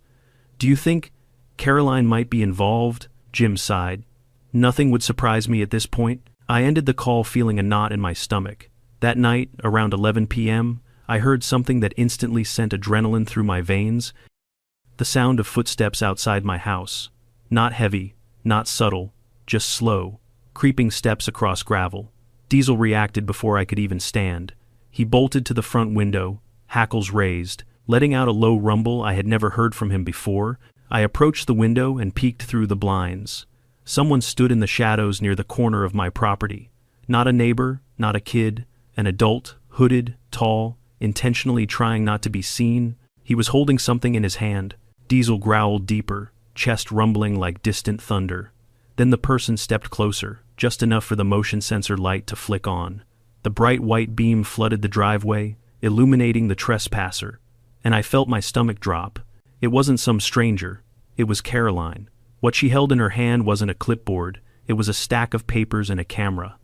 "Do you think Caroline might be involved?" Jim sighed. "Nothing would surprise me at this point." I ended the call feeling a knot in my stomach. That night, around 11 p.m., I heard something that instantly sent adrenaline through my veins. The sound of footsteps outside my house. Not heavy, not subtle, just slow, creeping steps across gravel. Diesel reacted before I could even stand. He bolted to the front window, hackles raised, letting out a low rumble I had never heard from him before. I approached the window and peeked through the blinds. Someone stood in the shadows near the corner of my property. Not a neighbor, not a kid, an adult, hooded, tall, intentionally trying not to be seen. He was holding something in his hand. Diesel growled deeper, chest rumbling like distant thunder. Then the person stepped closer, just enough for the motion sensor light to flick on. The bright white beam flooded the driveway, illuminating the trespasser, and I felt my stomach drop. It wasn't some stranger. It was Caroline. What she held in her hand wasn't a clipboard. It was a stack of papers and a camera.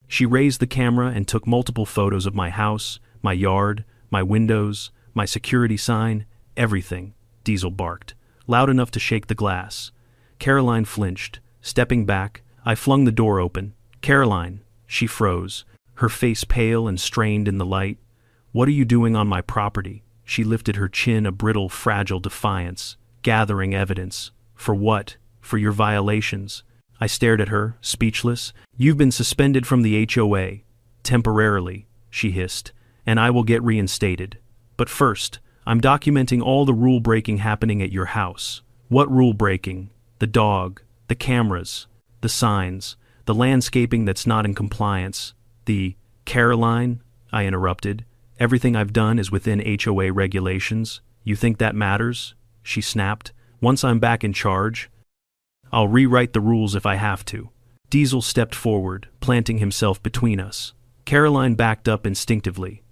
She raised the camera and took multiple photos of my house, my yard, my windows, my security sign, everything. Diesel barked, loud enough to shake the glass. Caroline flinched. Stepping back, I flung the door open. "Caroline!" She froze, her face pale and strained in the light. "What are you doing on my property?" She lifted her chin, a brittle, fragile defiance. "Gathering evidence. For what? For your violations." I stared at her, speechless. "You've been suspended from the HOA. Temporarily, she hissed, and I will get reinstated. But first, I'm documenting all the rule-breaking happening at your house. What rule-breaking? The dog, the cameras, the signs, the landscaping that's not in compliance, the— Caroline, I interrupted. Everything I've done is within HOA regulations. You think that matters? She snapped. Once I'm back in charge, I'll rewrite the rules if I have to. Diesel stepped forward, planting himself between us. Caroline backed up instinctively.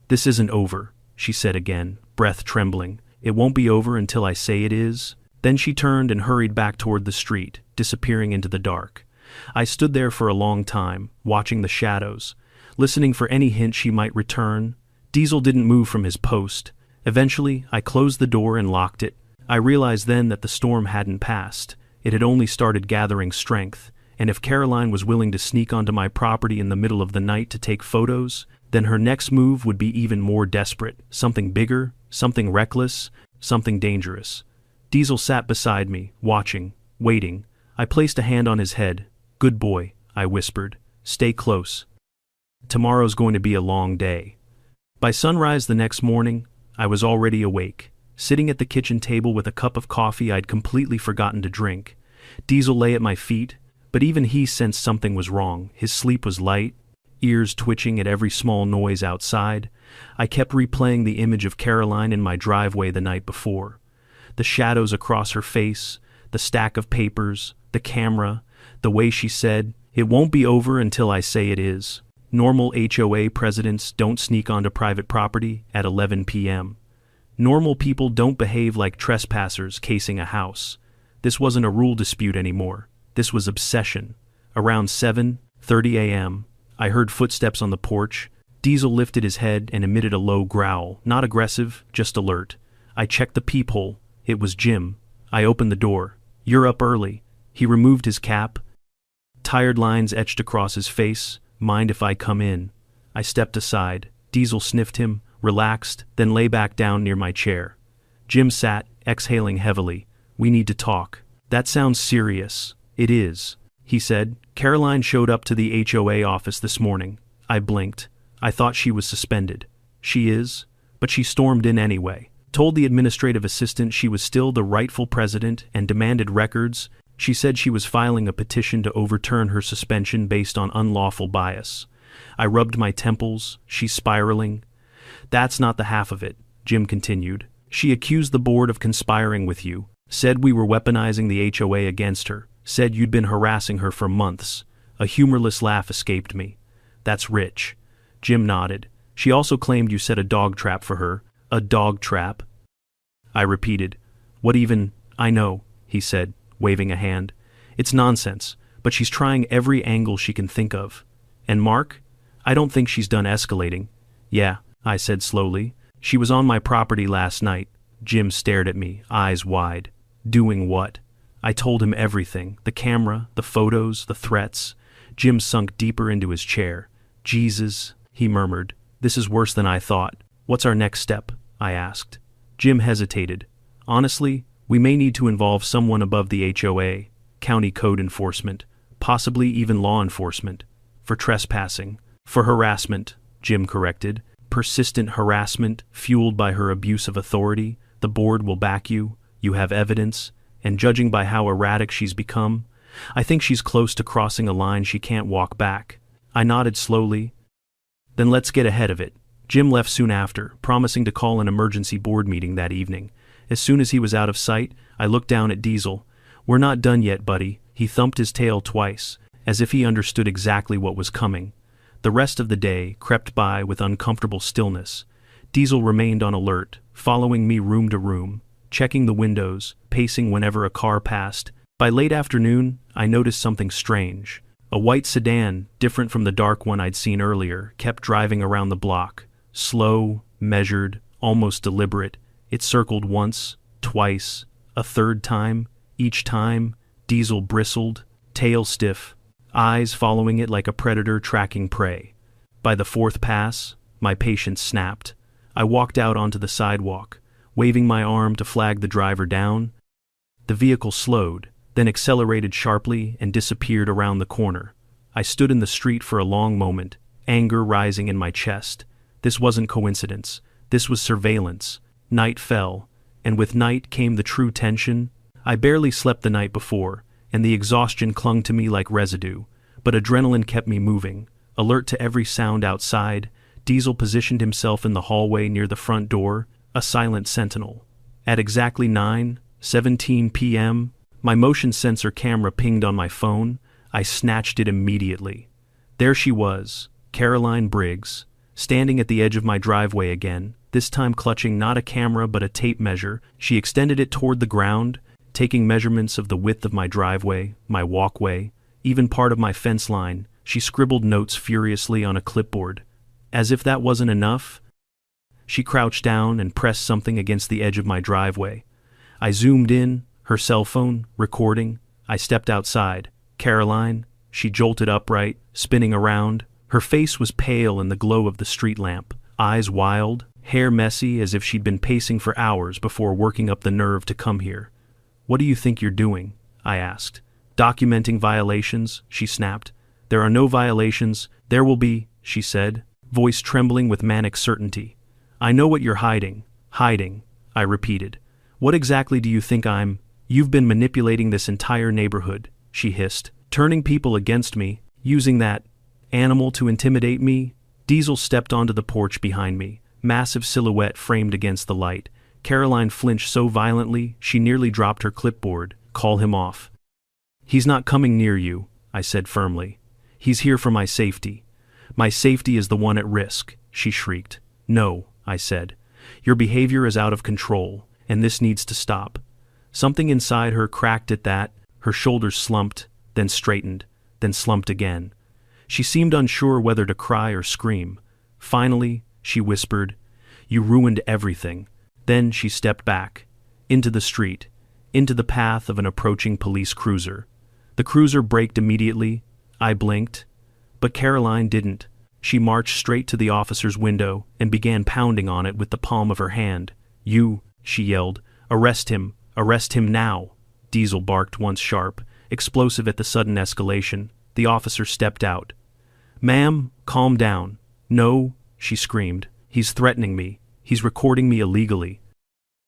This isn't over, she said again, breath trembling. It won't be over until I say it is. Then she turned and hurried back toward the street, disappearing into the dark. I stood there for a long time, watching the shadows, listening for any hint she might return. Diesel didn't move from his post. Eventually, I closed the door and locked it. I realized then that the storm hadn't passed. It had only started gathering strength, and if Caroline was willing to sneak onto my property in the middle of the night to take photos, then her next move would be even more desperate, something bigger, something reckless, something dangerous. Diesel sat beside me, watching, waiting. I placed a hand on his head. Good boy, I whispered. Stay close. Tomorrow's going to be a long day. By sunrise the next morning, I was already awake, sitting at the kitchen table with a cup of coffee I'd completely forgotten to drink. Diesel lay at my feet, but even he sensed something was wrong. His sleep was light, ears twitching at every small noise outside. I kept replaying the image of Caroline in my driveway the night before. The shadows across her face, the stack of papers, the camera, the way she said, "It won't be over until I say it is." Normal HOA presidents don't sneak onto private property at 11 p.m. Normal people don't behave like trespassers casing a house. This wasn't a rule dispute anymore. This was obsession. Around 7:30 a.m., I heard footsteps on the porch. Diesel lifted his head and emitted a low growl, not aggressive, just alert. I checked the peephole. It was Jim. I opened the door. "You're up early." He removed his cap. Tired lines etched across his face. "Mind if I come in?" I stepped aside. Diesel sniffed him, relaxed, then lay back down near my chair. Jim sat, exhaling heavily. "We need to talk." "That sounds serious." "It is," he said. "Caroline showed up to the HOA office this morning." I blinked. I thought she was suspended. "She is?" "But she stormed in anyway. Told the administrative assistant she was still the rightful president and demanded records. She said she was filing a petition to overturn her suspension based on unlawful bias." I rubbed my temples. "She's spiraling." "That's not the half of it," Jim continued. "She accused the board of conspiring with you, said we were weaponizing the HOA against her, said you'd been harassing her for months." A humorless laugh escaped me. "That's rich." Jim nodded. "She also claimed you set a dog trap for her." "A dog trap?" I repeated. "What even—" "I know," he said, waving a hand. "It's nonsense, but she's trying every angle she can think of." "And Mark? I don't think she's done escalating." "Yeah," I said slowly. "She was on my property last night." Jim stared at me, eyes wide. "Doing what?" I told him everything, the camera, the photos, the threats. Jim sunk deeper into his chair. "Jesus," he murmured. "This is worse than I thought." "What's our next step?" I asked. Jim hesitated. "Honestly, we may need to involve someone above the HOA, county code enforcement, possibly even law enforcement. For trespassing. For harassment," Jim corrected. "Persistent harassment, fueled by her abuse of authority. The board will back you. You have evidence. And judging by how erratic she's become, I think she's close to crossing a line she can't walk back." I nodded slowly. "Then let's get ahead of it." Jim left soon after, promising to call an emergency board meeting that evening. As soon as he was out of sight, I looked down at Diesel. "We're not done yet, buddy." He thumped his tail twice, as if he understood exactly what was coming. The rest of the day crept by with uncomfortable stillness. Diesel remained on alert, following me room to room, checking the windows, pacing whenever a car passed. By late afternoon, I noticed something strange. A white sedan, different from the dark one I'd seen earlier, kept driving around the block. Slow, measured, almost deliberate. It circled once, twice, a third time. Each time, Diesel bristled, tail stiff, eyes following it like a predator tracking prey. By the fourth pass, my patience snapped. I walked out onto the sidewalk, waving my arm to flag the driver down. The vehicle slowed, then accelerated sharply and disappeared around the corner. I stood in the street for a long moment, anger rising in my chest. This wasn't coincidence. This was surveillance. Night fell, and with night came the true tension. I barely slept the night before, and the exhaustion clung to me like residue, but adrenaline kept me moving, alert to every sound outside. Diesel positioned himself in the hallway near the front door, a silent sentinel. At exactly 9:17 p.m., my motion sensor camera pinged on my phone. I snatched it immediately. There she was, Caroline Briggs, standing at the edge of my driveway again, this time clutching not a camera but a tape measure. She extended it toward the ground, taking measurements of the width of my driveway, my walkway, even part of my fence line. She scribbled notes furiously on a clipboard. As if that wasn't enough, she crouched down and pressed something against the edge of my driveway. I zoomed in, her cell phone, recording. I stepped outside. Caroline, she jolted upright, spinning around. Her face was pale in the glow of the street lamp, eyes wild, hair messy as if she'd been pacing for hours before working up the nerve to come here. "What do you think you're doing?" I asked. "Documenting violations," she snapped. "There are no violations. There will be," she said, voice trembling with manic certainty. "I know what you're hiding." "Hiding," I repeated. "What exactly do you think I'm—" "You've been manipulating this entire neighborhood," she hissed, "turning people against me, using that animal to intimidate me." Diesel stepped onto the porch behind me, massive silhouette framed against the light. Caroline flinched so violently she nearly dropped her clipboard. "Call him off." "He's not coming near you," I said firmly. "He's here for my safety." "My safety is the one at risk," she shrieked. "No," I said. "Your behavior is out of control, and this needs to stop." Something inside her cracked at that. Her shoulders slumped, then straightened, then slumped again. She seemed unsure whether to cry or scream. Finally, she whispered, "You ruined everything." Then she stepped back, into the street, into the path of an approaching police cruiser. The cruiser braked immediately. I blinked. But Caroline didn't. She marched straight to the officer's window and began pounding on it with the palm of her hand. "You," she yelled, "arrest him now." Diesel barked once sharp, explosive at the sudden escalation. The officer stepped out. "Ma'am, calm down." "No," she screamed. "He's threatening me. He's recording me illegally.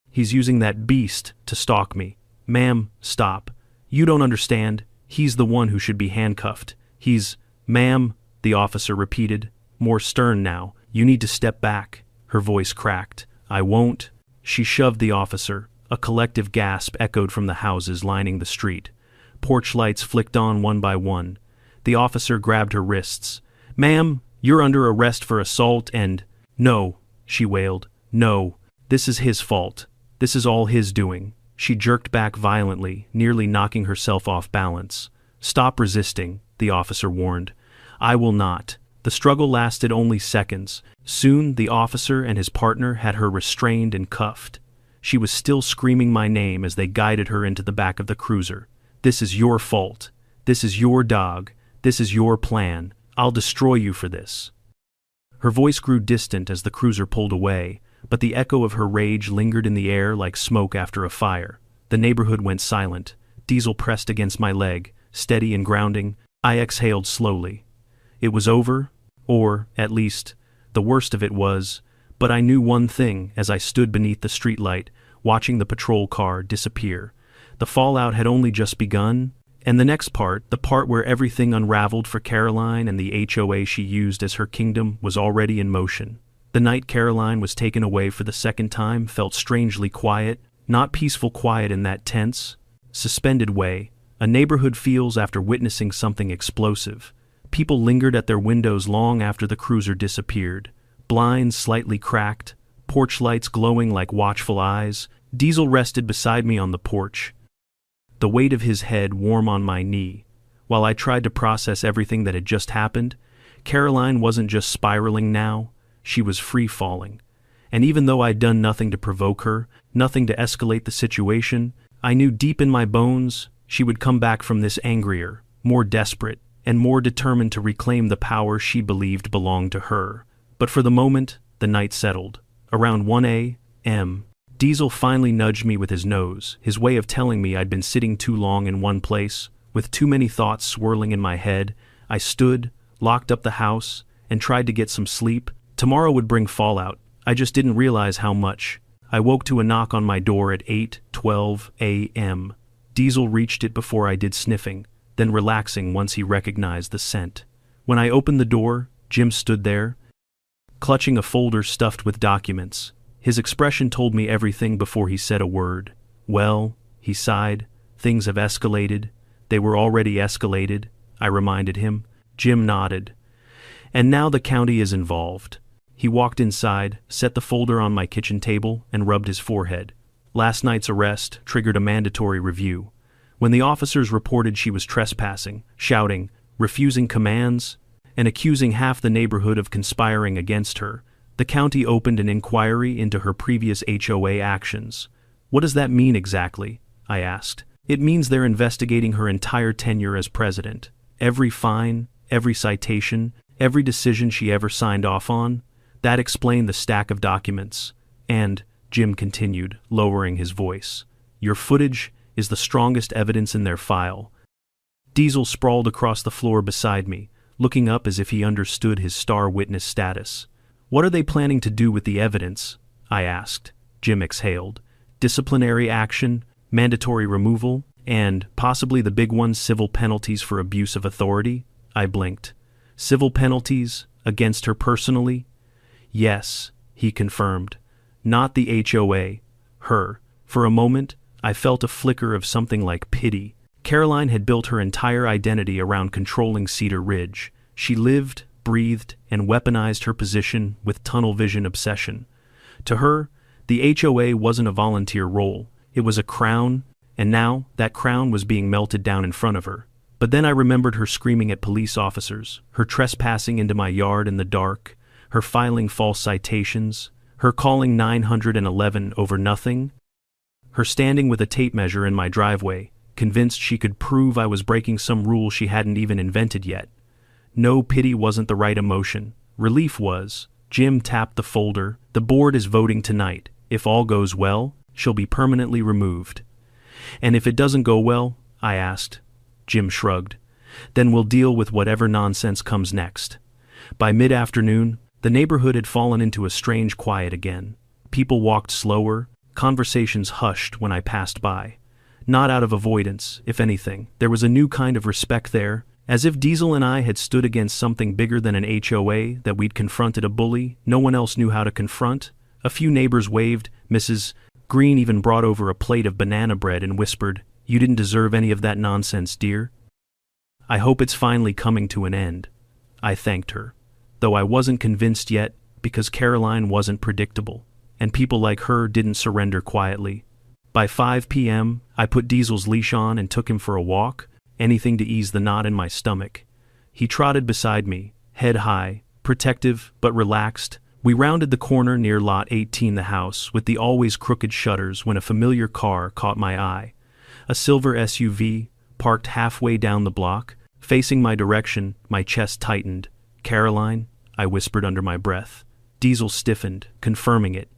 He's using that beast to stalk me." "Ma'am, stop. You don't understand. He's the one who should be handcuffed. He's—" "Ma'am," the officer repeated, more stern now. "You need to step back." Her voice cracked. "I won't." She shoved the officer. A collective gasp echoed from the houses lining the street. Porch lights flicked on one by one. The officer grabbed her wrists. "Ma'am, you're under arrest for assault and—" "No," she wailed. "No. This is his fault. This is all his doing." She jerked back violently, nearly knocking herself off balance. "Stop resisting," the officer warned. "I will not." The struggle lasted only seconds. Soon the officer and his partner had her restrained and cuffed. She was still screaming my name as they guided her into the back of the cruiser. "This is your fault. This is your dog. This is your plan. I'll destroy you for this." Her voice grew distant as the cruiser pulled away, but the echo of her rage lingered in the air like smoke after a fire. The neighborhood went silent. Diesel pressed against my leg, steady and grounding. I exhaled slowly. It was over, or, at least, the worst of it was, but I knew one thing as I stood beneath the streetlight, watching the patrol car disappear. The fallout had only just begun, and the next part, the part where everything unraveled for Caroline and the HOA she used as her kingdom, was already in motion. The night Caroline was taken away for the second time felt strangely quiet, not peaceful quiet in that tense, suspended way a neighborhood feels after witnessing something explosive. People lingered at their windows long after the cruiser disappeared. Blinds slightly cracked, porch lights glowing like watchful eyes. Diesel rested beside me on the porch, the weight of his head warm on my knee. While I tried to process everything that had just happened, Caroline wasn't just spiraling now, she was free-falling. And even though I'd done nothing to provoke her, nothing to escalate the situation, I knew deep in my bones she would come back from this angrier, more desperate, and more determined to reclaim the power she believed belonged to her. But for the moment, the night settled. Around 1 a.m., Diesel finally nudged me with his nose, his way of telling me I'd been sitting too long in one place. With too many thoughts swirling in my head, I stood, locked up the house, and tried to get some sleep. Tomorrow would bring fallout. I just didn't realize how much. I woke to a knock on my door at 8:12 a.m. Diesel reached it before I did, sniffing, then relaxing once he recognized the scent. When I opened the door, Jim stood there, clutching a folder stuffed with documents. His expression told me everything before he said a word. "Well," he sighed, "things have escalated." "They were already escalated," I reminded him. Jim nodded. "And now the county is involved." He walked inside, set the folder on my kitchen table, and rubbed his forehead. Last night's arrest triggered a mandatory review. When the officers reported she was trespassing, shouting, refusing commands, and accusing half the neighborhood of conspiring against her, the county opened an inquiry into her previous HOA actions. "What does that mean exactly?" I asked. "It means they're investigating her entire tenure as president. Every fine, every citation, every decision she ever signed off on." That explained the stack of documents. "And," Jim continued, lowering his voice, "your footage is the strongest evidence in their file." Diesel sprawled across the floor beside me, looking up as if he understood his star witness status. "What are they planning to do with the evidence?" I asked. Jim exhaled. "Disciplinary action, mandatory removal, and, possibly the big one, civil penalties for abuse of authority." I blinked. "Civil penalties? Against her personally?" "Yes," he confirmed. "Not the HOA. Her." For a moment, I felt a flicker of something like pity. Caroline had built her entire identity around controlling Cedar Ridge. She lived, breathed, and weaponized her position with tunnel vision obsession. To her, the HOA wasn't a volunteer role. It was a crown, and now that crown was being melted down in front of her. But then I remembered her screaming at police officers, her trespassing into my yard in the dark, her filing false citations, her calling 911 over nothing, her standing with a tape measure in my driveway, convinced she could prove I was breaking some rule she hadn't even invented yet. No, pity wasn't the right emotion. Relief was. Jim tapped the folder. "The board is voting tonight. If all goes well, she'll be permanently removed." "And if it doesn't go well?" I asked. Jim shrugged. "Then we'll deal with whatever nonsense comes next." By mid-afternoon, the neighborhood had fallen into a strange quiet again. People walked slower, conversations hushed when I passed by. Not out of avoidance, if anything. There was a new kind of respect there, as if Diesel and I had stood against something bigger than an HOA, that we'd confronted a bully no one else knew how to confront. A few neighbors waved. Mrs. Green even brought over a plate of banana bread and whispered, "You didn't deserve any of that nonsense, dear." "I hope it's finally coming to an end." I thanked her, though I wasn't convinced yet, because Caroline wasn't predictable, and people like her didn't surrender quietly. By 5 p.m., I put Diesel's leash on and took him for a walk, anything to ease the knot in my stomach. He trotted beside me, head high, protective but relaxed. We rounded the corner near Lot 18, the house with the always crooked shutters, when a familiar car caught my eye. A silver SUV, parked halfway down the block, facing my direction. My chest tightened. "Caroline?" I whispered under my breath. Diesel stiffened, confirming it.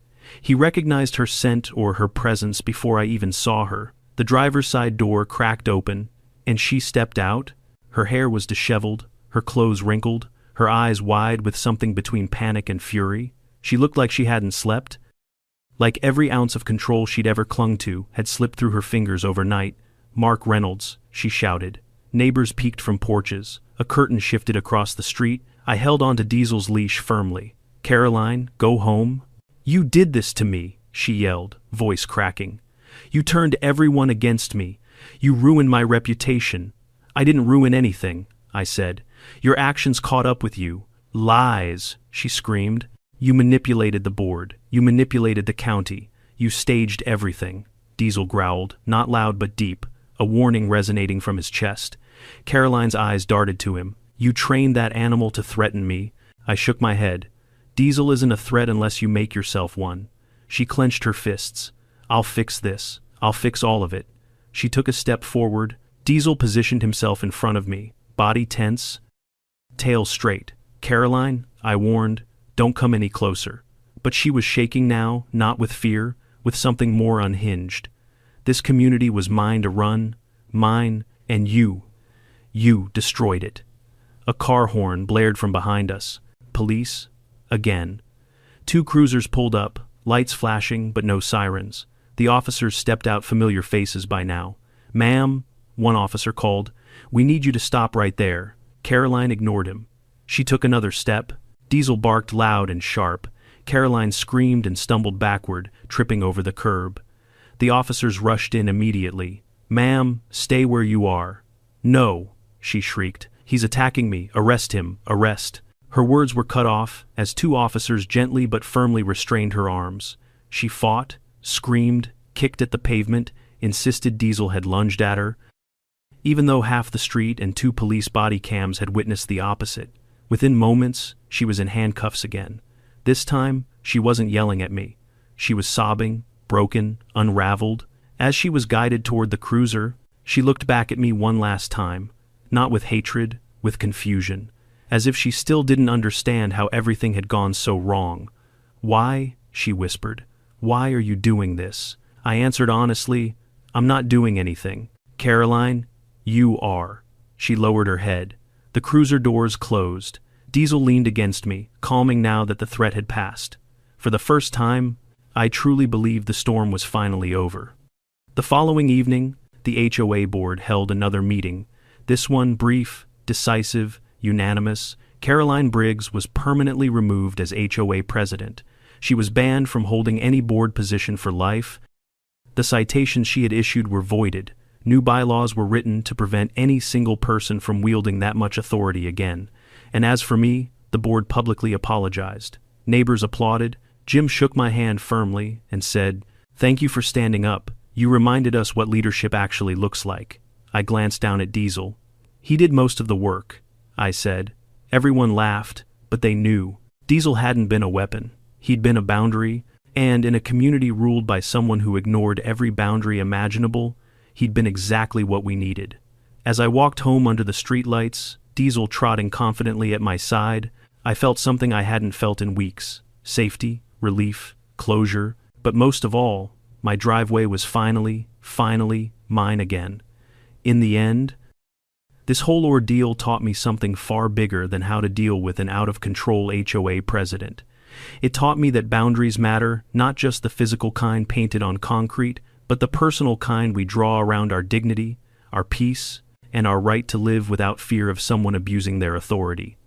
He recognized her scent or her presence before I even saw her. The driver's side door cracked open, and she stepped out. Her hair was disheveled, her clothes wrinkled, her eyes wide with something between panic and fury. She looked like she hadn't slept. Like every ounce of control she'd ever clung to had slipped through her fingers overnight. "Mark Reynolds," she shouted. Neighbors peeked from porches. A curtain shifted across the street. I held onto Diesel's leash firmly. "Caroline, go home." "You did this to me," she yelled, voice cracking. "You turned everyone against me. You ruined my reputation." "I didn't ruin anything," I said. "Your actions caught up with you." "Lies," she screamed. "You manipulated the board. You manipulated the county. You staged everything." Diesel growled, not loud but deep, a warning resonating from his chest. Caroline's eyes darted to him. "You trained that animal to threaten me." I shook my head. "Diesel isn't a threat unless you make yourself one." She clenched her fists. "I'll fix this. I'll fix all of it." She took a step forward. Diesel positioned himself in front of me, body tense, tail straight. "Caroline," I warned, "don't come any closer." But she was shaking now, not with fear, with something more unhinged. This community was mine to run, mine, and you destroyed it. A car horn blared from behind us. police? Again. 2 cruisers pulled up, lights flashing but no sirens. The officers stepped out, familiar faces by now. "Ma'am," one officer called, "we need you to stop right there." Caroline ignored him. She took another step. Diesel barked loud and sharp. Caroline screamed and stumbled backward, tripping over the curb. The officers rushed in immediately. "Ma'am, stay where you are." "No," she shrieked. "He's attacking me. Arrest him. Arrest." Her words were cut off as 2 officers gently but firmly restrained her arms. She fought, screamed, kicked at the pavement, insisted Diesel had lunged at her, even though half the street and 2 police body cams had witnessed the opposite. Within moments, she was in handcuffs again. This time, she wasn't yelling at me. She was sobbing, broken, unraveled. As she was guided toward the cruiser, she looked back at me one last time, not with hatred, with confusion, as if she still didn't understand how everything had gone so wrong. "Why?" she whispered. "Why are you doing this?" I answered honestly, "I'm not doing anything." "Caroline, you are." She lowered her head. The cruiser doors closed. Diesel leaned against me, calming now that the threat had passed. For the first time, I truly believed the storm was finally over. The following evening, the HOA board held another meeting. This one brief, decisive, unanimous. Caroline Briggs was permanently removed as HOA president. She was banned from holding any board position for life. The citations she had issued were voided. New bylaws were written to prevent any single person from wielding that much authority again. And as for me, the board publicly apologized. Neighbors applauded. Jim shook my hand firmly and said, "Thank you for standing up. You reminded us what leadership actually looks like." I glanced down at Diesel. "He did most of the work," I said. Everyone laughed, but they knew. Diesel hadn't been a weapon. He'd been a boundary, and in a community ruled by someone who ignored every boundary imaginable, he'd been exactly what we needed. As I walked home under the streetlights, Diesel trotting confidently at my side, I felt something I hadn't felt in weeks. Safety, relief, closure, but most of all, my driveway was finally mine again. In the end, this whole ordeal taught me something far bigger than how to deal with an out-of-control HOA president. It taught me that boundaries matter, not just the physical kind painted on concrete, but the personal kind we draw around our dignity, our peace, and our right to live without fear of someone abusing their authority.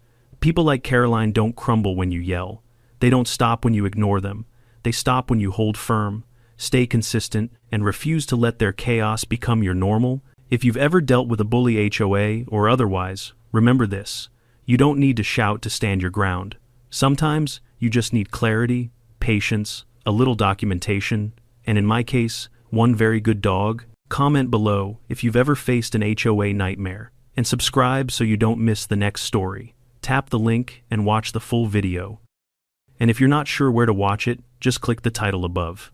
People like Caroline don't crumble when you yell. They don't stop when you ignore them. They stop when you hold firm, stay consistent, and refuse to let their chaos become your normal. If you've ever dealt with a bully HOA or otherwise, remember this. You don't need to shout to stand your ground. Sometimes you just need clarity, patience, a little documentation, and in my case, one very good dog. Comment below if you've ever faced an HOA nightmare, and subscribe so you don't miss the next story. Tap the link and watch the full video. And if you're not sure where to watch it, just click the title above.